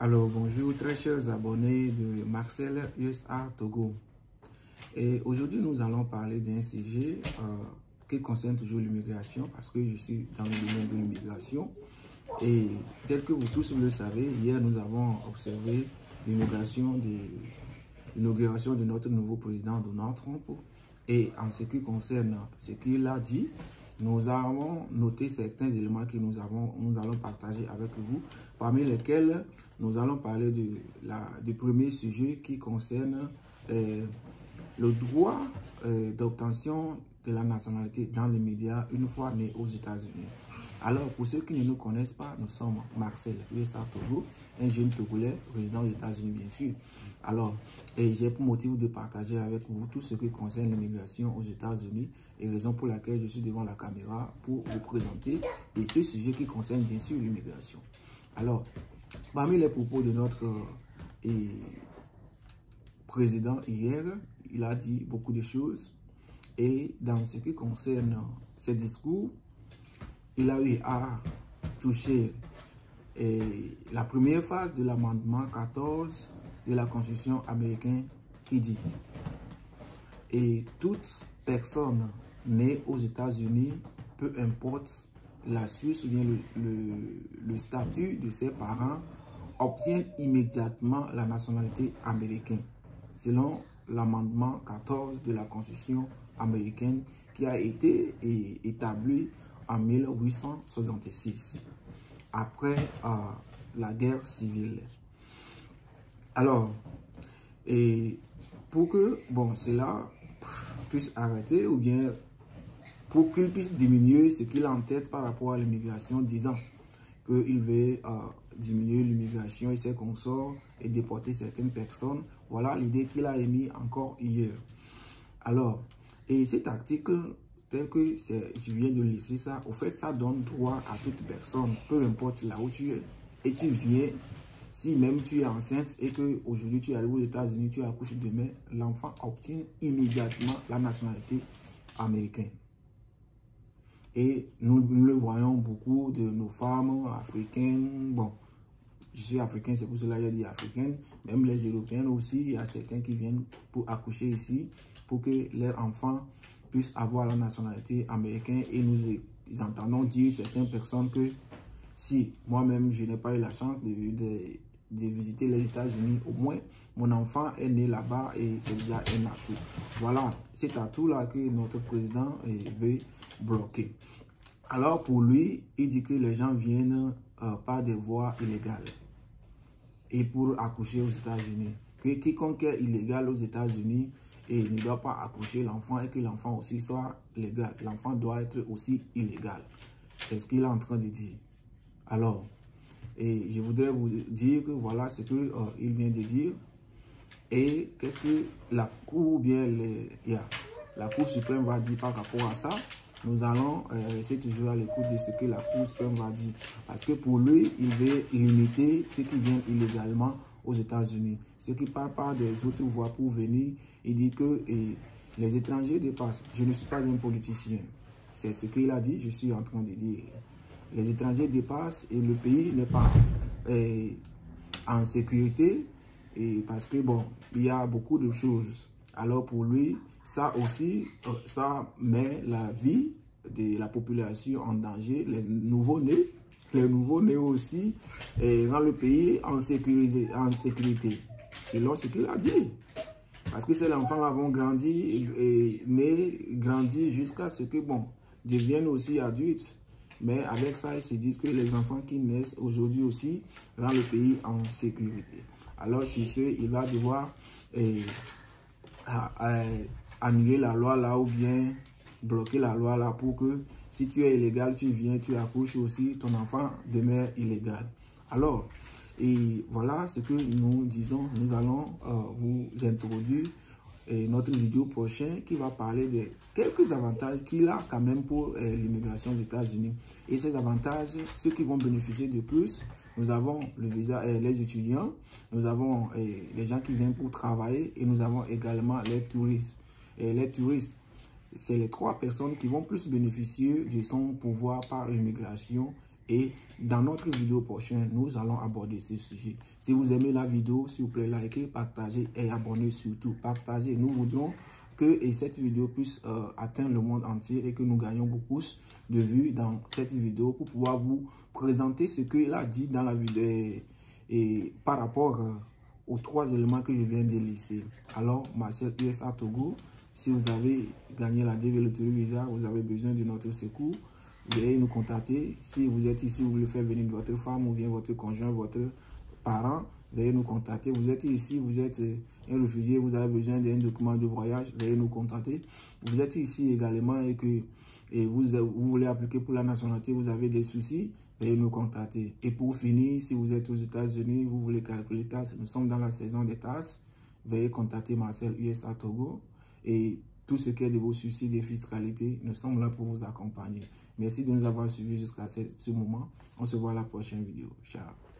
Alors, bonjour très chers abonnés de Marcel USA Togo. Et aujourd'hui, nous allons parler d'un sujet qui concerne toujours l'immigration parce que je suis dans le domaine de l'immigration. Et tel que vous tous le savez, hier, nous avons observé l'inauguration de notre nouveau président Donald Trump. Et en ce qui concerne ce qu'il a dit, nous avons noté certains éléments que nous allons partager avec vous, parmi lesquels nous allons parler du premier sujet qui concerne le droit d'obtention de la nationalité dans les médias une fois né aux États-Unis. Alors, pour ceux qui ne nous connaissent pas, nous sommes Marcel USA Togo, un jeune Togolais résident aux États-Unis, bien sûr. Alors, j'ai pour motif de partager avec vous tout ce qui concerne l'immigration aux États-Unis et raison pour laquelle je suis devant la caméra pour vous présenter ce sujet qui concerne bien sûr l'immigration. Alors, parmi les propos de notre président hier, il a dit beaucoup de choses et dans ce qui concerne ses discours, il a eu à toucher la première phase de l'amendement 14 de la Constitution américaine qui dit et toute personne née aux États-Unis, peu importe la source ou bien le statut de ses parents, obtient immédiatement la nationalité américaine, selon l'amendement 14 de la Constitution américaine qui a été établi en 1866, après la guerre civile. Alors, pour que cela puisse arrêter ou bien pour qu'il puisse diminuer ce qu'il a en tête par rapport à l'immigration, disant qu'il veut diminuer l'immigration et ses consorts et déporter certaines personnes. Voilà l'idée qu'il a émise encore hier. Alors, et cet article, tel que je viens de laisser ça, au fait, ça donne droit à toute personne, peu importe là où tu es, et tu viens, si même tu es enceinte et qu'aujourd'hui tu arrives aux États-Unis, tu accouches demain, l'enfant obtient immédiatement la nationalité américaine. Et nous le voyons beaucoup de nos femmes africaines. Bon, je suis africain, c'est pour cela que j'ai dit africaine. Même les Européens aussi, il y a certains qui viennent pour accoucher ici, pour que leurs enfants puissent avoir la nationalité américaine. Et nous entendons dire certaines personnes que si moi-même je n'ai pas eu la chance de visiter les États-Unis, au moins mon enfant est né là-bas et c'est déjà un atout. Voilà, cet atout-là que notre président veut bloquer. Alors pour lui, il dit que les gens viennent par des voies illégales et pour accoucher aux États-Unis. Que quiconque est illégal aux États-Unis et ne doit pas accoucher l'enfant et que l'enfant aussi soit légal. L'enfant doit être aussi illégal. C'est ce qu'il est en train de dire. Alors, et je voudrais vous dire que voilà ce qu'il vient de dire. Et qu'est-ce que la Cour, bien la Cour suprême va dire par rapport à ça. Nous allons rester toujours à l'écoute de ce que la Cour suprême va dire. Parce que pour lui, il veut limiter ceux qui viennent illégalement aux États-Unis. Ceux qui parlent par des autres voies pour venir, il dit que les étrangers dépassent. Je ne suis pas un politicien. C'est ce qu'il a dit, je suis en train de dire. Les étrangers dépassent et le pays n'est pas en sécurité parce que il y a beaucoup de choses. Alors pour lui, ça aussi, ça met la vie de la population en danger. Les nouveaux-nés aussi rend le pays en sécurité, selon ce qu'il a dit. Parce que ces enfants vont grandir mais grandir jusqu'à ce que deviennent aussi adultes. Mais avec ça, ils se disent que les enfants qui naissent aujourd'hui aussi rendent le pays en sécurité. Alors, sur ce, il va devoir annuler la loi là ou bien bloquer la loi là pour que si tu es illégal, tu viens, tu accouches aussi, ton enfant demeure illégal. Alors, et voilà ce que nous disons. Nous allons vous introduire notre vidéo prochaine qui va parler de quelques avantages qu'il a quand même pour l'immigration aux États-Unis. Et ces avantages, ceux qui vont bénéficier de plus, nous avons le visa, les étudiants, nous avons les gens qui viennent pour travailler et nous avons également les touristes. Et les touristes, c'est les trois personnes qui vont plus bénéficier de son pouvoir par l'immigration Et dans notre vidéo prochaine, nous allons aborder ce sujet. Si vous aimez la vidéo, s'il vous plaît, likez, partagez et abonnez surtout. Partagez. Nous voudrons que cette vidéo puisse atteindre le monde entier et que nous gagnions beaucoup de vues dans cette vidéo pour pouvoir vous présenter ce qu'il a dit dans la vidéo et par rapport aux 3 éléments que je viens de lister. Alors, Marcel USA Togo, si vous avez gagné la DV Loterie Visa, vous avez besoin de notre secours, veuillez nous contacter. Si vous êtes ici, vous voulez faire venir votre femme ou bien votre conjoint, votre parent, veuillez nous contacter. Vous êtes ici, vous êtes un réfugié, vous avez besoin d'un document de voyage, veuillez nous contacter. Vous êtes ici également et que vous voulez appliquer pour la nationalité, vous avez des soucis, veuillez nous contacter. Et pour finir, si vous êtes aux États-Unis, vous voulez calculer les taxes, nous sommes dans la saison des taxes, veuillez contacter Marcel USA Togo. Et tout ce qui est de vos soucis de fiscalité, nous sommes là pour vous accompagner. Merci de nous avoir suivis jusqu'à ce moment. On se voit à la prochaine vidéo. Ciao.